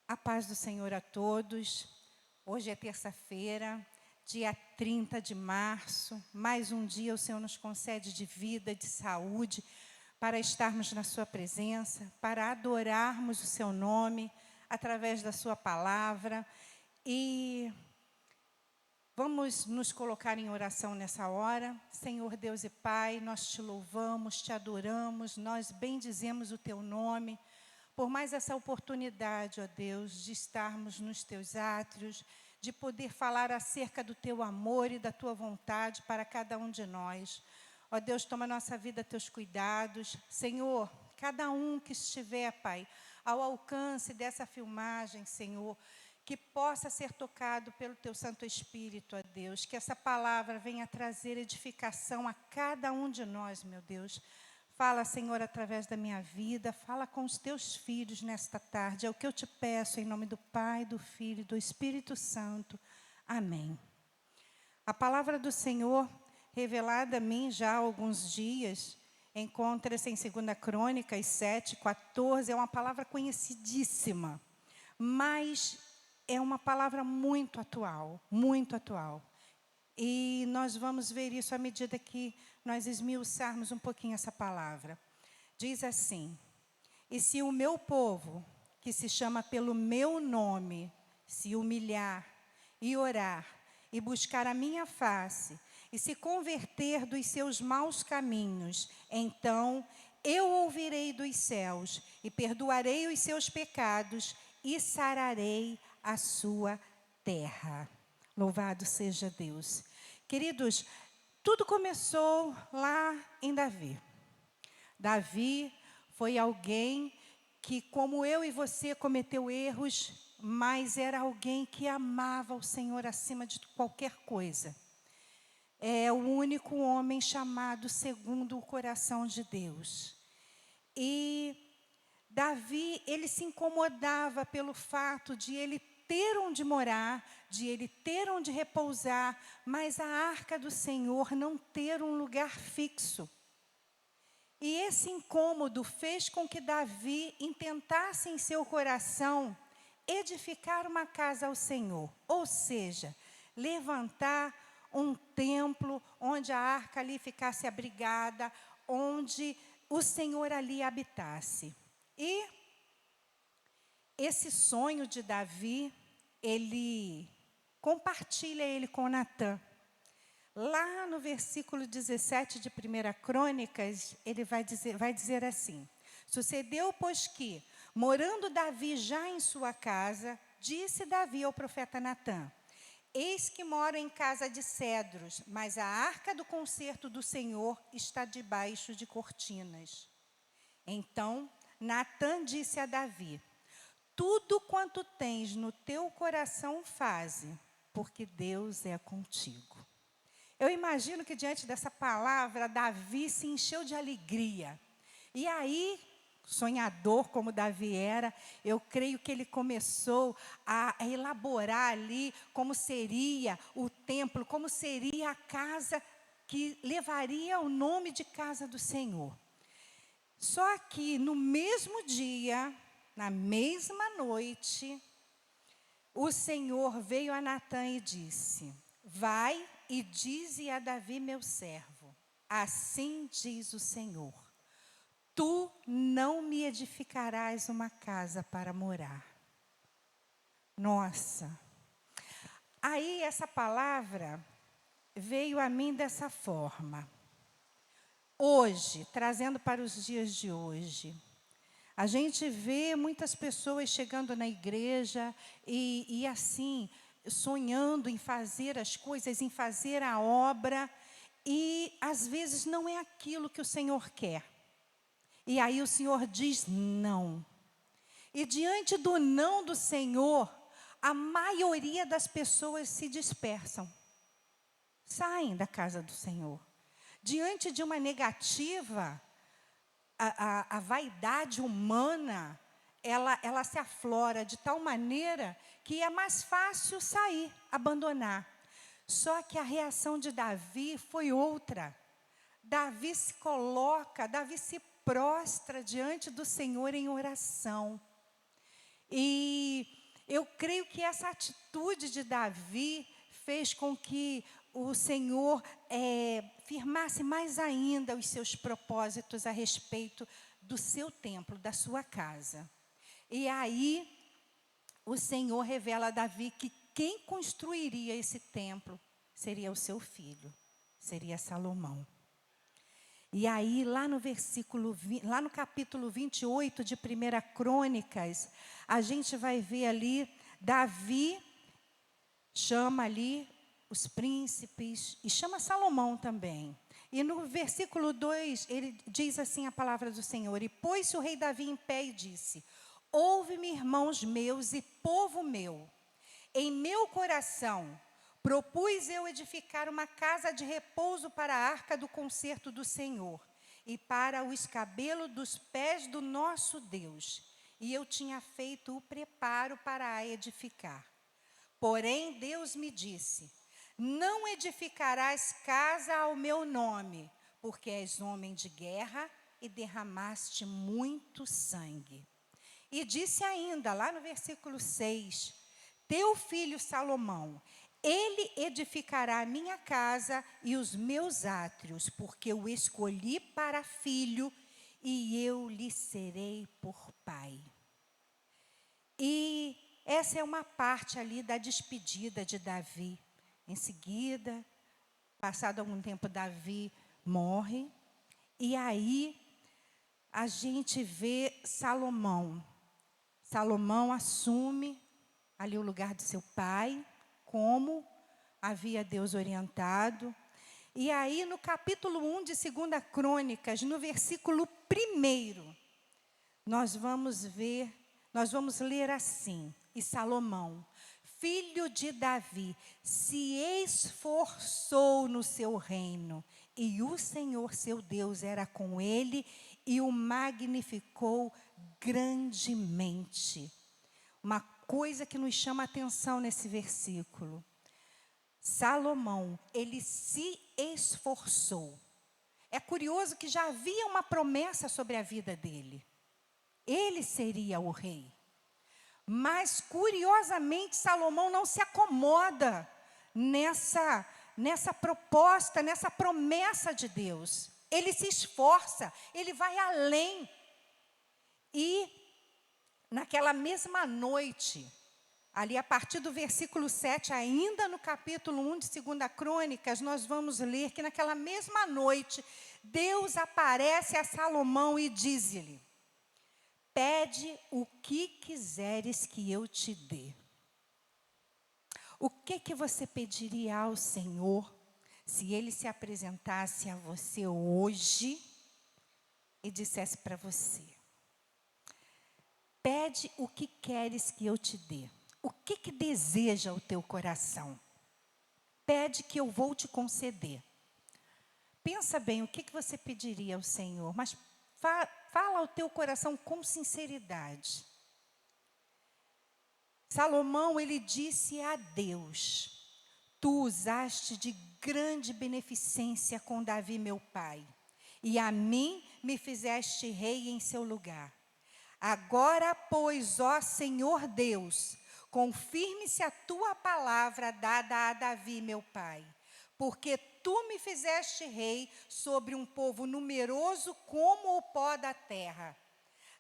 A paz do Senhor a todos. Hoje é terça-feira, dia 30 de março. Mais um dia o Senhor nos concede de vida, de saúde, para estarmos na sua presença, para adorarmos o seu nome através da sua palavra. E vamos nos colocar em oração nessa hora. Senhor Deus e Pai, nós te louvamos, te adoramos, nós bendizemos o teu nome, por mais essa oportunidade, ó Deus, de estarmos nos teus átrios, de poder falar acerca do teu amor e da tua vontade para cada um de nós. Ó Deus, toma a nossa vida a teus cuidados. Senhor, cada um que estiver, Pai, ao alcance dessa filmagem, Senhor, que possa ser tocado pelo teu Santo Espírito, ó Deus, que essa palavra venha trazer edificação a cada um de nós, meu Deus. Fala, Senhor, através da minha vida, fala com os teus filhos nesta tarde. É o que eu te peço em nome do Pai, do Filho e do Espírito Santo. Amém. A palavra do Senhor, revelada a mim já há alguns dias, encontra-se em 2 Crônicas 7:14. É uma palavra conhecidíssima, mas é uma palavra muito atual, muito atual. E nós vamos ver isso à medida que nós esmiuçarmos um pouquinho essa palavra. Diz assim: e se o meu povo, que se chama pelo meu nome, se humilhar e orar e buscar a minha face e se converter dos seus maus caminhos, então eu ouvirei dos céus e perdoarei os seus pecados e sararei a sua terra. Louvado seja Deus. Queridos, tudo começou lá em Davi. Davi foi alguém que, como eu e você, cometeu erros, mas era alguém que amava o Senhor acima de qualquer coisa. É o único homem chamado segundo o coração de Deus. E Davi, ele se incomodava pelo fato de ele ter onde morar, de ele ter onde repousar, mas a arca do Senhor não ter um lugar fixo. E esse incômodo fez com que Davi intentasse em seu coração edificar uma casa ao Senhor, ou seja, levantar um templo onde a arca ali ficasse abrigada, onde o Senhor ali habitasse. E esse sonho de Davi, ele compartilha ele com Natã. Lá no versículo 17 de 1 Crônicas, ele vai dizer assim: sucedeu, pois que, morando Davi já em sua casa, disse Davi ao profeta Natã: eis que moro em casa de cedros, mas a arca do concerto do Senhor está debaixo de cortinas. Então Natã disse a Davi: tudo quanto tens no teu coração faze, porque Deus é contigo. Eu imagino que diante dessa palavra, Davi se encheu de alegria. E aí, sonhador como Davi era, eu creio que ele começou a elaborar ali como seria o templo, como seria a casa que levaria o nome de casa do Senhor. Só que no mesmo dia, na mesma noite, o Senhor veio a Natã e disse: vai e dize a Davi, meu servo, assim diz o Senhor: tu não me edificarás uma casa para morar. Nossa! Aí essa palavra veio a mim dessa forma. Hoje, trazendo para os dias de hoje, a gente vê muitas pessoas chegando na igreja e assim, sonhando em fazer as coisas, em fazer a obra, e às vezes não é aquilo que o Senhor quer. E aí o Senhor diz não. E diante do não do Senhor, a maioria das pessoas se dispersam, saem da casa do Senhor. Diante de uma negativa, a vaidade humana, ela se aflora de tal maneira que é mais fácil sair, abandonar. Só que a reação de Davi foi outra. Davi se coloca, Davi se prostra diante do Senhor em oração. E eu creio que essa atitude de Davi fez com que o Senhor firmasse mais ainda os seus propósitos a respeito do seu templo, da sua casa. E aí o Senhor revela a Davi que quem construiria esse templo seria o seu filho, seria Salomão. E aí, lá no capítulo 28 de 1 Crônicas, a gente vai ver ali, Davi chama ali os príncipes e chama Salomão também. E no versículo 2, ele diz assim a palavra do Senhor: e pôs-se o rei Davi em pé e disse: ouve-me, irmãos meus e povo meu, em meu coração propus eu edificar uma casa de repouso para a arca do concerto do Senhor e para o escabelo dos pés do nosso Deus. E eu tinha feito o preparo para a edificar. Porém, Deus me disse: não edificarás casa ao meu nome, porque és homem de guerra e derramaste muito sangue. E disse ainda, lá no versículo 6, teu filho Salomão, ele edificará a minha casa e os meus átrios, porque eu escolhi para filho e eu lhe serei por pai. E essa é uma parte ali da despedida de Davi. Em seguida, passado algum tempo, Davi morre. E aí, a gente vê Salomão. Salomão assume ali o lugar do seu pai, como havia Deus orientado. E aí, no capítulo 1 de 2 Crônicas, no versículo 1, nós vamos ler assim: e Salomão, filho de Davi, se esforçou no seu reino, e o Senhor seu Deus era com ele e o magnificou grandemente. Uma coisa que nos chama a atenção nesse versículo: Salomão, ele se esforçou. É curioso que já havia uma promessa sobre a vida dele. Ele seria o rei. Mas, curiosamente, Salomão não se acomoda nessa proposta, nessa promessa de Deus. Ele se esforça, ele vai além. E, naquela mesma noite, ali a partir do versículo 7, ainda no capítulo 1 de 2 Crônicas, nós vamos ler que naquela mesma noite, Deus aparece a Salomão e diz-lhe: pede o que quiseres que eu te dê. O que você pediria ao Senhor se Ele se apresentasse a você hoje e dissesse para você: pede o que queres que eu te dê? O que deseja o teu coração? Pede que eu vou te conceder. Pensa bem, o que você pediria ao Senhor? Mas fala ao teu coração com sinceridade. Salomão, ele disse a Deus: tu usaste de grande beneficência com Davi, meu pai, e a mim me fizeste rei em seu lugar. Agora, pois, ó Senhor Deus, confirme-se a tua palavra dada a Davi, meu pai, porque tu me fizeste rei sobre um povo numeroso como o pó da terra.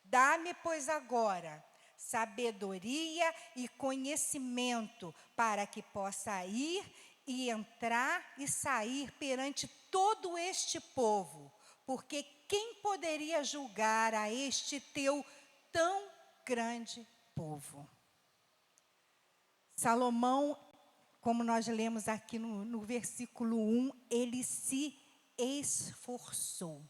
Dá-me, pois, agora sabedoria e conhecimento para que possa ir e entrar e sair perante todo este povo, porque quem poderia julgar a este teu tão grande povo? Salomão, como nós lemos aqui no versículo 1, ele se esforçou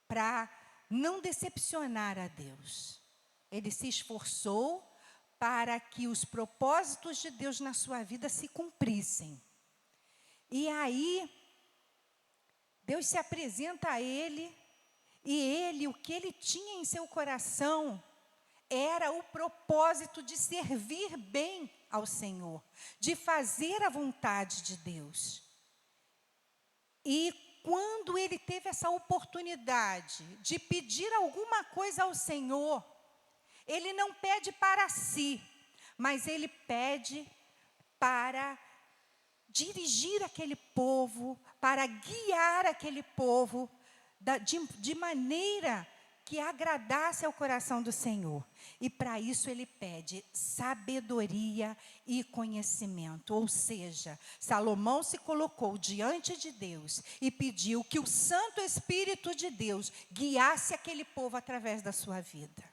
para não decepcionar a Deus. Ele se esforçou para que os propósitos de Deus na sua vida se cumprissem. E aí, Deus se apresenta a ele, e ele, o que ele tinha em seu coração, era o propósito de servir bem ao Senhor, de fazer a vontade de Deus. E quando ele teve essa oportunidade de pedir alguma coisa ao Senhor, Ele não pede para si, mas ele pede para dirigir aquele povo, para guiar aquele povo de maneira que agradasse ao coração do Senhor. E para isso ele pede sabedoria e conhecimento. Ou seja, Salomão se colocou diante de Deus e pediu que o Santo Espírito de Deus guiasse aquele povo através da sua vida.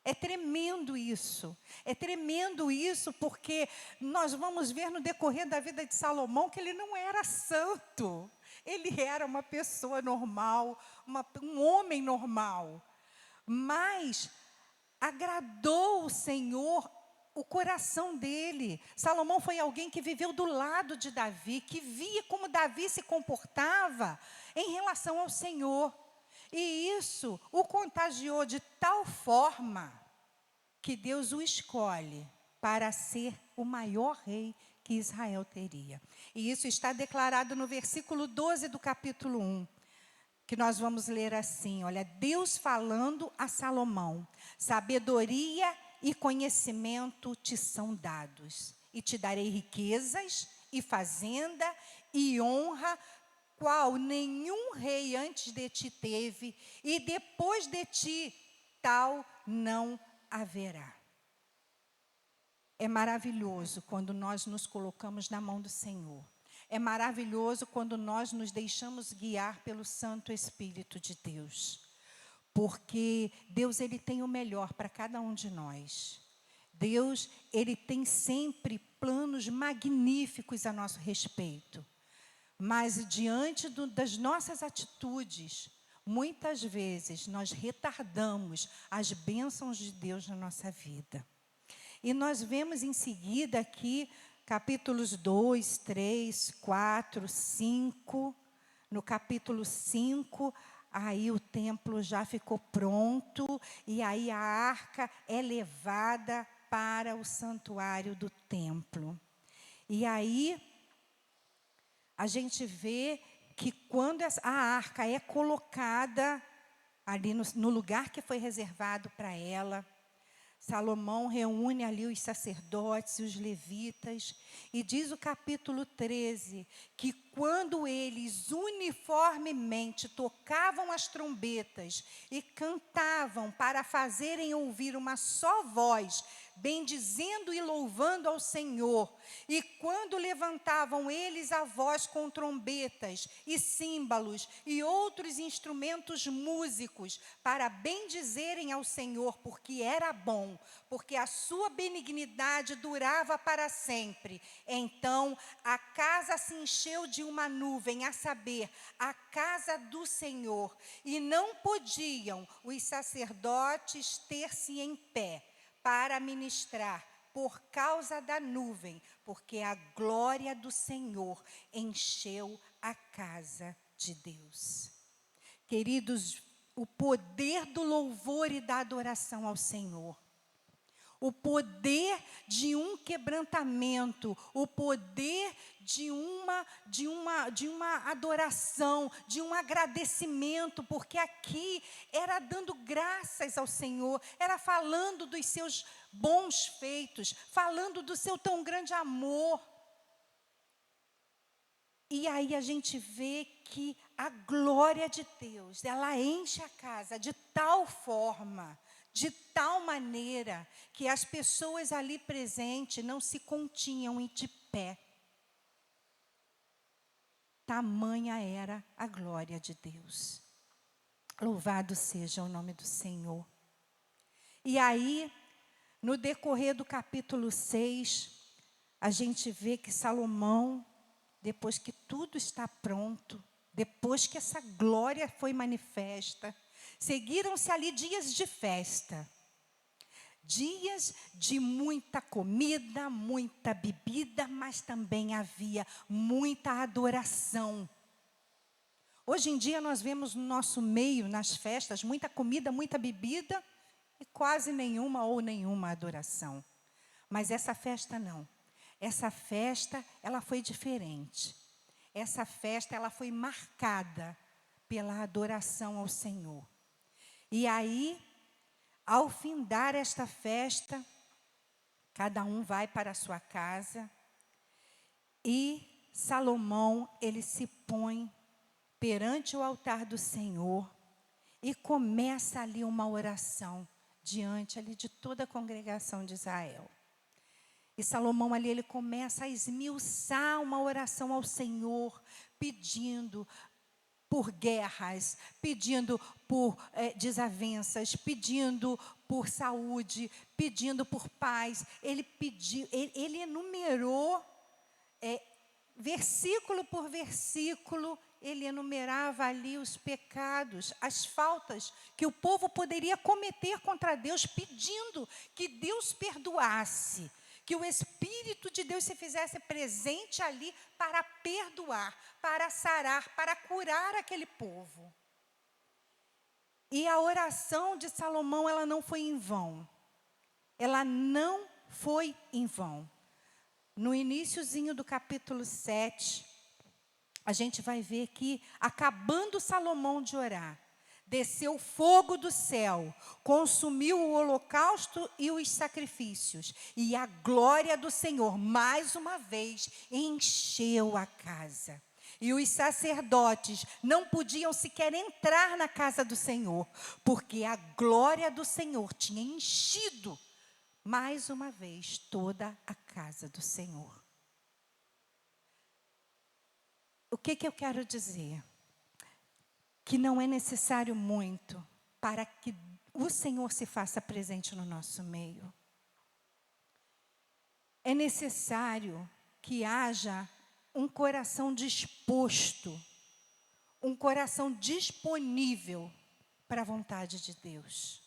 É tremendo isso porque nós vamos ver no decorrer da vida de Salomão que ele não era santo. Ele era uma pessoa normal, um homem normal. Mas agradou o Senhor o coração dele. Salomão foi alguém que viveu do lado de Davi, que via como Davi se comportava em relação ao Senhor. E isso o contagiou de tal forma que Deus o escolhe para ser o maior rei que Israel teria. E isso está declarado no versículo 12 do capítulo 1, que nós vamos ler assim, olha, Deus falando a Salomão, sabedoria e conhecimento te são dados, e te darei riquezas e fazenda e honra, qual nenhum rei antes de ti teve, e depois de ti tal não haverá. É maravilhoso quando nós nos colocamos na mão do Senhor. É maravilhoso quando nós nos deixamos guiar pelo Santo Espírito de Deus. Porque Deus, ele tem o melhor para cada um de nós. Deus, ele tem sempre planos magníficos a nosso respeito. Mas diante das nossas atitudes, muitas vezes nós retardamos as bênçãos de Deus na nossa vida. E nós vemos em seguida aqui, capítulos 2, 3, 4, 5. No capítulo 5, aí o templo já ficou pronto, e aí a arca é levada para o santuário do templo. E aí a gente vê que quando a arca é colocada ali no lugar que foi reservado para ela, Salomão reúne ali os sacerdotes e os levitas, e diz o capítulo 13, que quando eles uniformemente tocavam as trombetas e cantavam para fazerem ouvir uma só voz, bendizendo e louvando ao Senhor, e quando levantavam eles a voz com trombetas e símbolos e outros instrumentos músicos para bendizerem ao Senhor, porque era bom, porque a sua benignidade durava para sempre. Então a casa se encheu de uma nuvem, a saber, a casa do Senhor, e não podiam os sacerdotes ter-se em pé para ministrar por causa da nuvem, porque a glória do Senhor encheu a casa de Deus. Queridos, o poder do louvor e da adoração ao Senhor, o poder de um quebrantamento, o poder de uma adoração, de um agradecimento, porque aqui era dando graças ao Senhor, era falando dos seus bons feitos, falando do seu tão grande amor. E aí a gente vê que a glória de Deus, ela enche a casa de tal forma, de tal maneira, que as pessoas ali presentes não se continham em de pé. Tamanha era a glória de Deus. Louvado seja o nome do Senhor. E aí, no decorrer do capítulo 6, a gente vê que Salomão, depois que tudo está pronto, depois que essa glória foi manifesta, seguiram-se ali dias de festa, dias de muita comida, muita bebida, mas também havia muita adoração. Hoje em dia nós vemos no nosso meio, nas festas, muita comida, muita bebida e quase nenhuma ou nenhuma adoração. Mas essa festa não. Essa festa, ela foi diferente. Essa festa, ela foi marcada pela adoração ao Senhor. E aí, Ao findar esta festa, cada um vai para a sua casa e Salomão, ele se põe perante o altar do Senhor e começa ali uma oração diante ali de toda a congregação de Israel. E Salomão ali, ele começa a esmiuçar uma oração ao Senhor, pedindo por guerras, pedindo por desavenças, pedindo por saúde, pedindo por paz. Ele enumerou, versículo por versículo, ele enumerava ali os pecados, as faltas que o povo poderia cometer contra Deus, pedindo que Deus perdoasse, que o Espírito de Deus se fizesse presente ali para perdoar, para sarar, para curar aquele povo. E a oração de Salomão, ela não foi em vão. Ela não foi em vão. No iniciozinho do capítulo 7, a gente vai ver que, acabando Salomão de orar, desceu fogo do céu, consumiu o holocausto e os sacrifícios, e a glória do Senhor, mais uma vez, encheu a casa. E os sacerdotes não podiam sequer entrar na casa do Senhor, porque a glória do Senhor tinha enchido, mais uma vez, toda a casa do Senhor. O que eu quero dizer? Que não é necessário muito para que o Senhor se faça presente no nosso meio. É necessário que haja um coração disposto, um coração disponível para a vontade de Deus.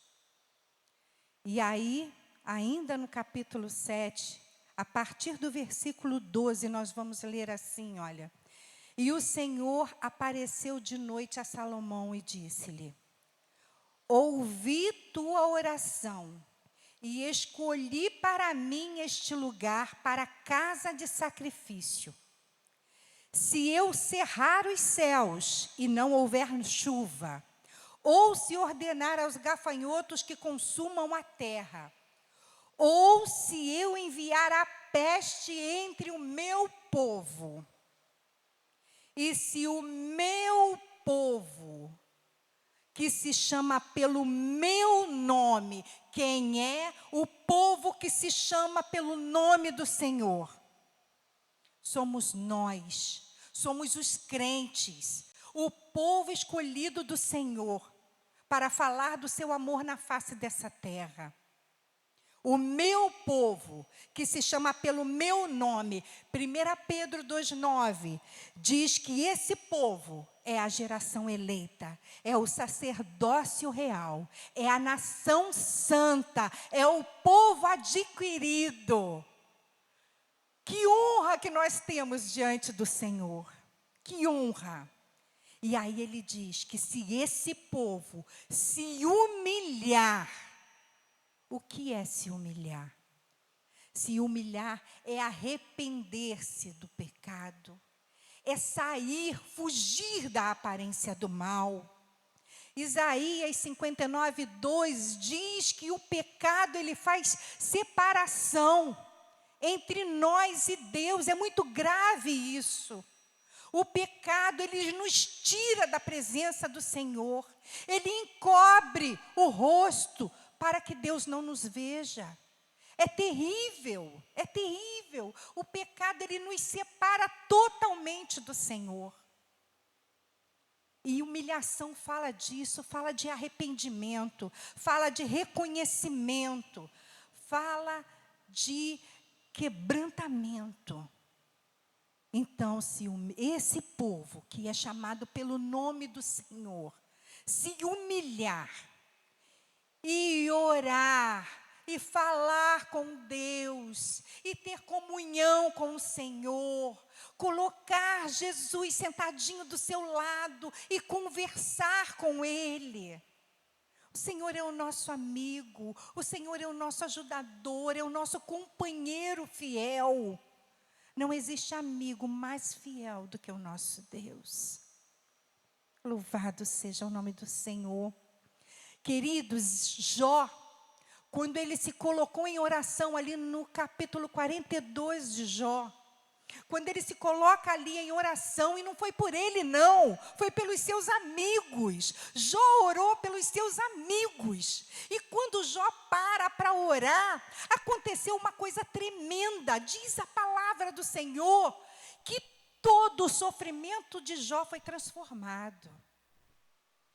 E aí, ainda no capítulo 7, a partir do versículo 12, nós vamos ler assim, olha. E o Senhor apareceu de noite a Salomão e disse-lhe: ouvi tua oração e escolhi para mim este lugar para casa de sacrifício. Se eu cerrar os céus e não houver chuva, ou se ordenar aos gafanhotos que consumam a terra, ou se eu enviar a peste entre o meu povo, e se o meu povo, que se chama pelo meu nome, quem é o povo que se chama pelo nome do Senhor? Somos nós, somos os crentes, o povo escolhido do Senhor, para falar do seu amor na face dessa terra. O meu povo, que se chama pelo meu nome, 1 Pedro 2,9, diz que esse povo é a geração eleita, é o sacerdócio real, é a nação santa, é o povo adquirido. Que honra que nós temos diante do Senhor, que honra. E aí ele diz que se esse povo se humilhar, o que é se humilhar? Se humilhar é arrepender-se do pecado, é sair, fugir da aparência do mal. Isaías 59:2 diz que o pecado, ele faz separação entre nós e Deus. É muito grave isso. O pecado, ele nos tira da presença do Senhor. Ele encobre o rosto para que Deus não nos veja. É terrível, é terrível. O pecado, ele nos separa totalmente do Senhor. E humilhação fala disso, fala de arrependimento, fala de reconhecimento, fala de quebrantamento. Então, se esse povo, que é chamado pelo nome do Senhor, se humilhar e orar, e falar com Deus, e ter comunhão com o Senhor, colocar Jesus sentadinho do seu lado e conversar com Ele. O Senhor é o nosso amigo, o Senhor é o nosso ajudador, é o nosso companheiro fiel. Não existe amigo mais fiel do que o nosso Deus. Louvado seja o nome do Senhor. Queridos, Jó, quando ele se colocou em oração ali no capítulo 42 de Jó, quando ele se coloca ali em oração, e não foi por ele não, foi pelos seus amigos. Jó orou pelos seus amigos. E quando Jó para orar, aconteceu uma coisa tremenda. Diz a palavra do Senhor, que todo o sofrimento de Jó foi transformado.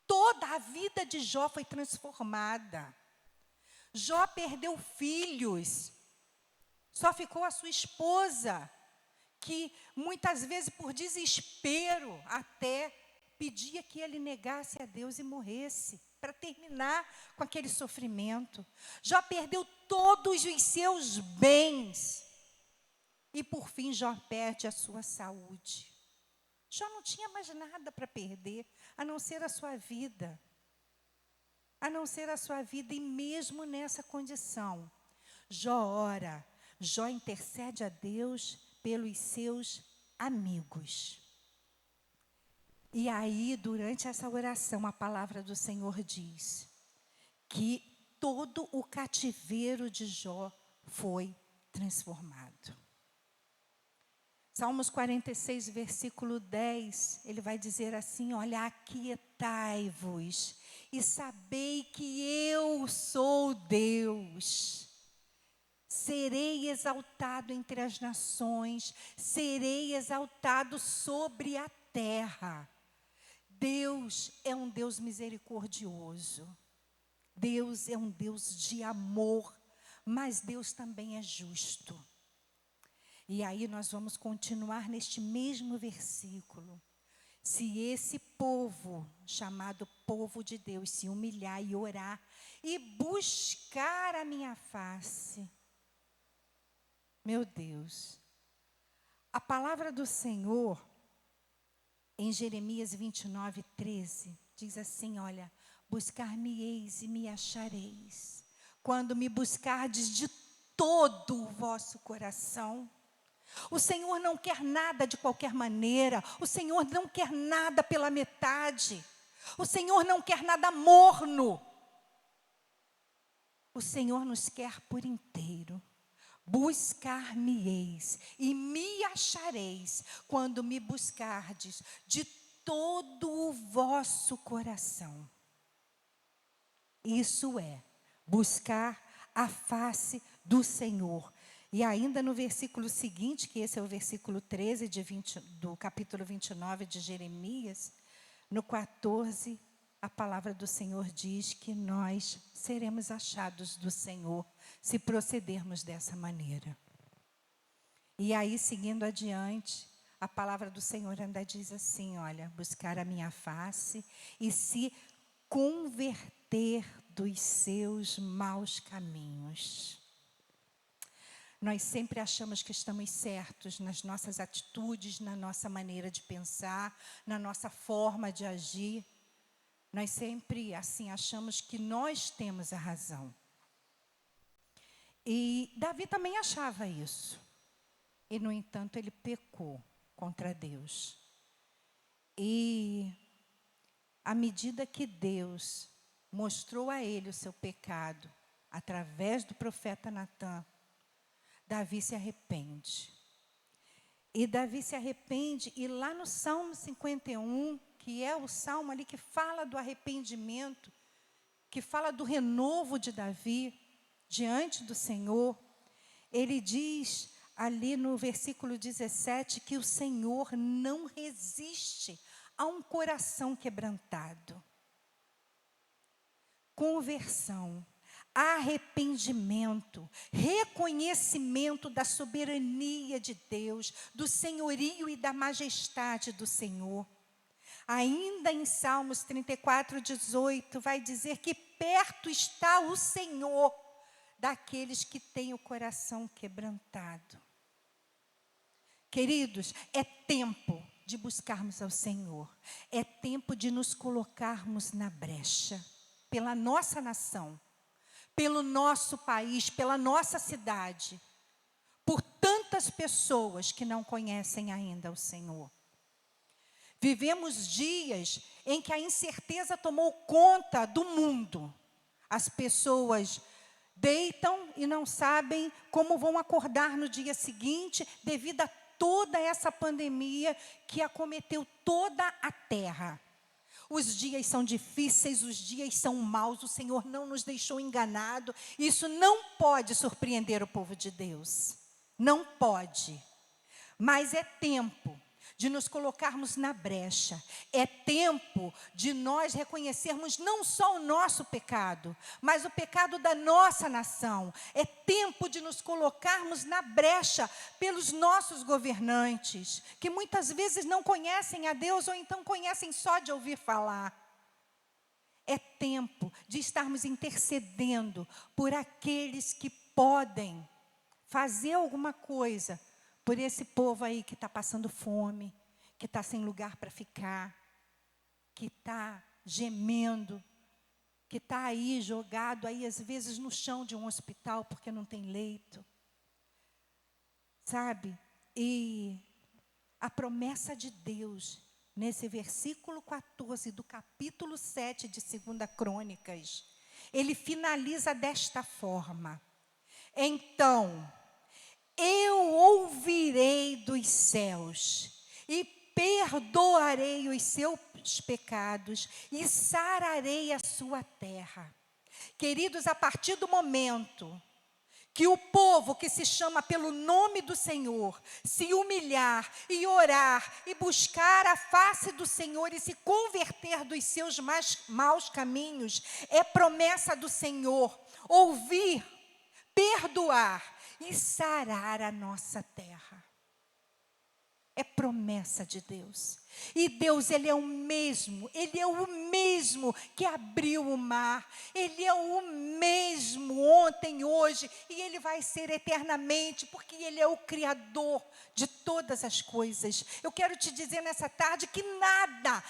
Toda a vida de Jó foi transformada. Jó perdeu filhos, só ficou a sua esposa, que muitas vezes por desespero até pedia que ele negasse a Deus e morresse, para terminar com aquele sofrimento. Jó perdeu todos os seus bens e por fim Jó perde a sua saúde. Jó não tinha mais nada para perder, a não ser a sua vida. A não ser a sua vida, e mesmo nessa condição, Jó ora, Jó intercede a Deus pelos seus amigos. E aí, durante essa oração, a palavra do Senhor diz que todo o cativeiro de Jó foi transformado. Salmos 46, versículo 10, ele vai dizer assim, olha, aquietai-vos e sabei que eu sou Deus. Serei exaltado entre as nações, serei exaltado sobre a terra. Deus é um Deus misericordioso. Deus é um Deus de amor, mas Deus também é justo. E aí nós vamos continuar neste mesmo versículo. Se esse povo, chamado povo de Deus, se humilhar e orar e buscar a minha face, meu Deus, a palavra do Senhor, em Jeremias 29, 13, diz assim, olha, buscar-me-eis e me achareis, quando me buscardes de todo o vosso coração. O Senhor não quer nada de qualquer maneira, o Senhor não quer nada pela metade, o Senhor não quer nada morno, o Senhor nos quer por inteiro. Buscar-me-eis e me achareis quando me buscardes de todo o vosso coração. Isso é buscar a face do Senhor. E ainda no versículo seguinte, que esse é o versículo 13 do capítulo 29 de Jeremias, no 14, a palavra do Senhor diz que nós seremos achados do Senhor se procedermos dessa maneira. E aí, seguindo adiante, a palavra do Senhor ainda diz assim, olha, buscar a minha face e se converter dos seus maus caminhos. Nós sempre achamos que estamos certos nas nossas atitudes, na nossa maneira de pensar, na nossa forma de agir. Nós sempre, assim, achamos que nós temos a razão. E Davi também achava isso. E, no entanto, ele pecou contra Deus. E, à medida que Deus mostrou a ele o seu pecado, através do profeta Natã, Davi se arrepende. E Davi se arrepende, e lá no Salmo 51, que é o salmo ali que fala do arrependimento, que fala do renovo de Davi diante do Senhor, ele diz ali no versículo 17 que o Senhor não resiste a um coração quebrantado. Conversão, arrependimento, reconhecimento da soberania de Deus, do senhorio e da majestade do Senhor. Ainda em Salmos 34, 18, vai dizer que perto está o Senhor daqueles que têm o coração quebrantado. Queridos, é tempo de buscarmos ao Senhor. É tempo de nos colocarmos na brecha, pela nossa nação, pelo nosso país, pela nossa cidade, por tantas pessoas que não conhecem ainda o Senhor. Vivemos dias em que a incerteza tomou conta do mundo. As pessoas deitam e não sabem como vão acordar no dia seguinte, devido a toda essa pandemia que acometeu toda a terra. Os dias são difíceis, os dias são maus, o Senhor não nos deixou enganado. Isso não pode surpreender o povo de Deus. Não pode. Mas é tempo de nos colocarmos na brecha. É tempo de nós reconhecermos não só o nosso pecado, mas o pecado da nossa nação. É tempo de nos colocarmos na brecha pelos nossos governantes, que muitas vezes não conhecem a Deus ou então conhecem só de ouvir falar. É tempo de estarmos intercedendo por aqueles que podem fazer alguma coisa por esse povo aí que está passando fome, que está sem lugar para ficar, que está gemendo, que está aí jogado, aí às vezes no chão de um hospital porque não tem leito. Sabe? E a promessa de Deus, nesse versículo 14 do capítulo 7 de 2 Crônicas, ele finaliza desta forma: então, eu ouvirei dos céus e perdoarei os seus pecados e sararei a sua terra. Queridos, a partir do momento que o povo que se chama pelo nome do Senhor se humilhar e orar e buscar a face do Senhor e se converter dos seus maus caminhos, é promessa do Senhor ouvir, perdoar e sarar a nossa terra. É promessa de Deus. E Deus, Ele é o mesmo que abriu o mar. Ele é o mesmo ontem, hoje, e Ele vai ser eternamente, porque Ele é o Criador de todas as coisas. Eu quero te dizer nessa tarde que nada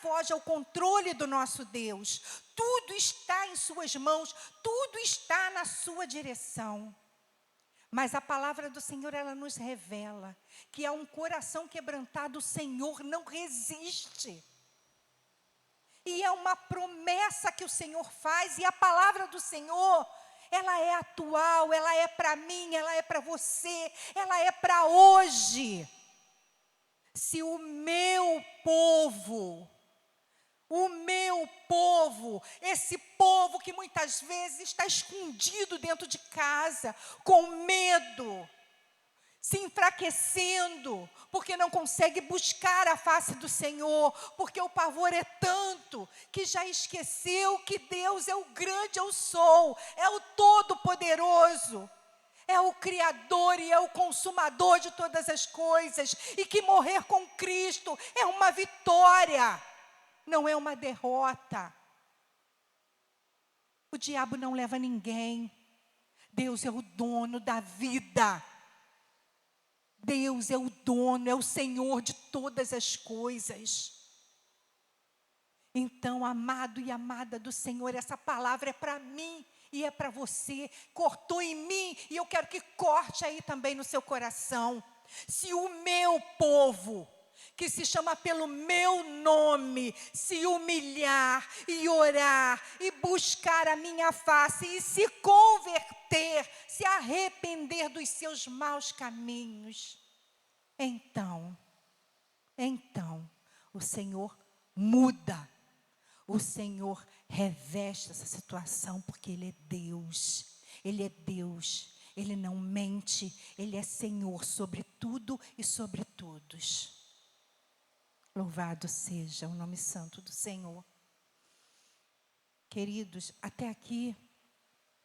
foge ao controle do nosso Deus. Tudo está em suas mãos, tudo está na sua direção. Mas a palavra do Senhor, ela nos revela que a um coração quebrantado, o Senhor não resiste. E é uma promessa que o Senhor faz, e a palavra do Senhor, ela é atual, ela é para mim, ela é para você, ela é para hoje. Se o meu povo, esse povo que muitas vezes está escondido dentro de casa, com medo, se enfraquecendo, porque não consegue buscar a face do Senhor, porque o pavor é tanto, que já esqueceu que Deus é o grande eu sou, é o Todo-Poderoso, é o Criador e é o Consumador de todas as coisas, e que morrer com Cristo é uma vitória, não é uma derrota. O diabo não leva ninguém. Deus é o dono da vida. Deus é o dono, é o Senhor de todas as coisas. Então, amado e amada do Senhor, essa palavra é para mim e é para você. Cortou em mim e eu quero que corte aí também no seu coração. Se o meu povo, que se chama pelo meu nome, se humilhar e orar e buscar a minha face e se converter, se arrepender dos seus maus caminhos, então o Senhor muda, o Senhor reveste essa situação, porque Ele é Deus, Ele não mente, Ele é Senhor sobre tudo e sobre todos. Louvado seja o nome santo do Senhor. Queridos, até aqui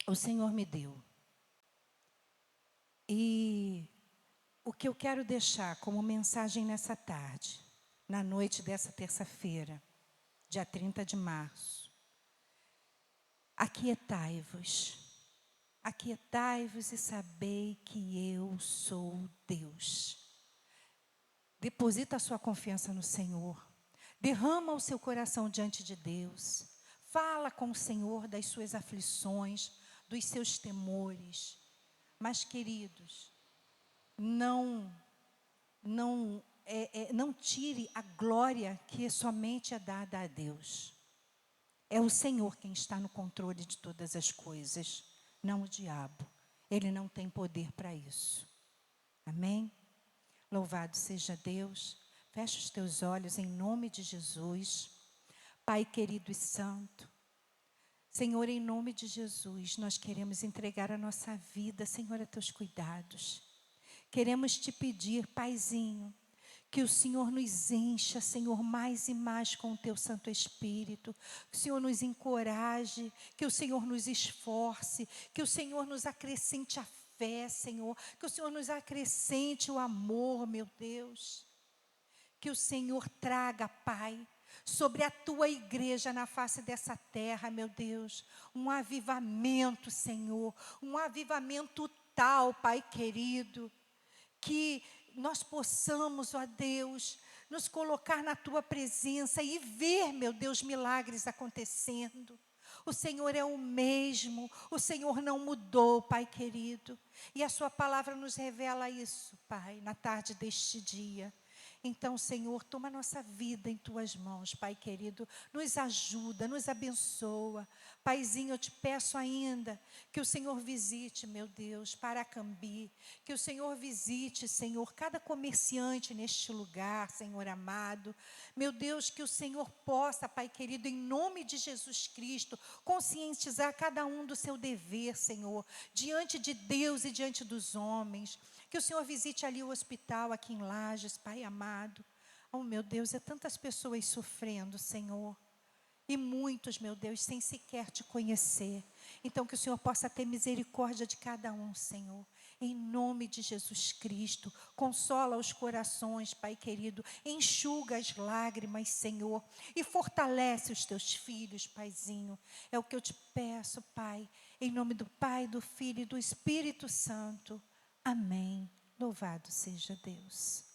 o Senhor me deu. E o que eu quero deixar como mensagem nessa tarde, na noite dessa terça-feira, dia 30 de março. Aquietai-vos e sabei que eu sou Deus. Deposita a sua confiança no Senhor. Derrama o seu coração diante de Deus. Fala com o Senhor das suas aflições, dos seus temores. Mas, queridos, não tire a glória que somente é dada a Deus. É o Senhor quem está no controle de todas as coisas. não o diabo. Ele não tem poder para isso. Amém? Louvado seja Deus. Fecha os teus olhos em nome de Jesus. Pai querido e santo, Senhor, em nome de Jesus, nós queremos entregar a nossa vida, Senhor, a teus cuidados. Queremos te pedir, Paizinho, que o Senhor nos encha, Senhor, mais e mais com o teu Santo Espírito. Que o Senhor nos encoraje, que o Senhor nos esforce, que o Senhor nos acrescente a fé, Senhor. Que o Senhor nos acrescente o amor, meu Deus. Que o Senhor traga, Pai, sobre a tua igreja na face dessa terra, meu Deus, um avivamento, Senhor, um avivamento tal, Pai querido, que nós possamos, ó Deus, nos colocar na tua presença e ver, meu Deus, milagres acontecendo. O Senhor é o mesmo, o Senhor não mudou, Pai querido, e a sua palavra nos revela isso, Pai, na tarde deste dia. Então, Senhor, toma a nossa vida em tuas mãos, Pai querido, nos ajuda, nos abençoa. Paizinho, eu te peço ainda que o Senhor visite, meu Deus, Paracambi, que o Senhor visite, Senhor, cada comerciante neste lugar, Senhor amado. Meu Deus, que o Senhor possa, Pai querido, em nome de Jesus Cristo, conscientizar cada um do seu dever, Senhor, diante de Deus e diante dos homens. Que o Senhor visite ali o hospital, aqui em Lages, Pai amado. Oh, meu Deus, é tantas pessoas sofrendo, Senhor. E muitos, meu Deus, sem sequer te conhecer. Então, que o Senhor possa ter misericórdia de cada um, Senhor. Em nome de Jesus Cristo. Consola os corações, Pai querido. Enxuga as lágrimas, Senhor. E fortalece os teus filhos, Paizinho. É o que eu te peço, Pai. Em nome do Pai, do Filho e do Espírito Santo. Amém. Louvado seja Deus.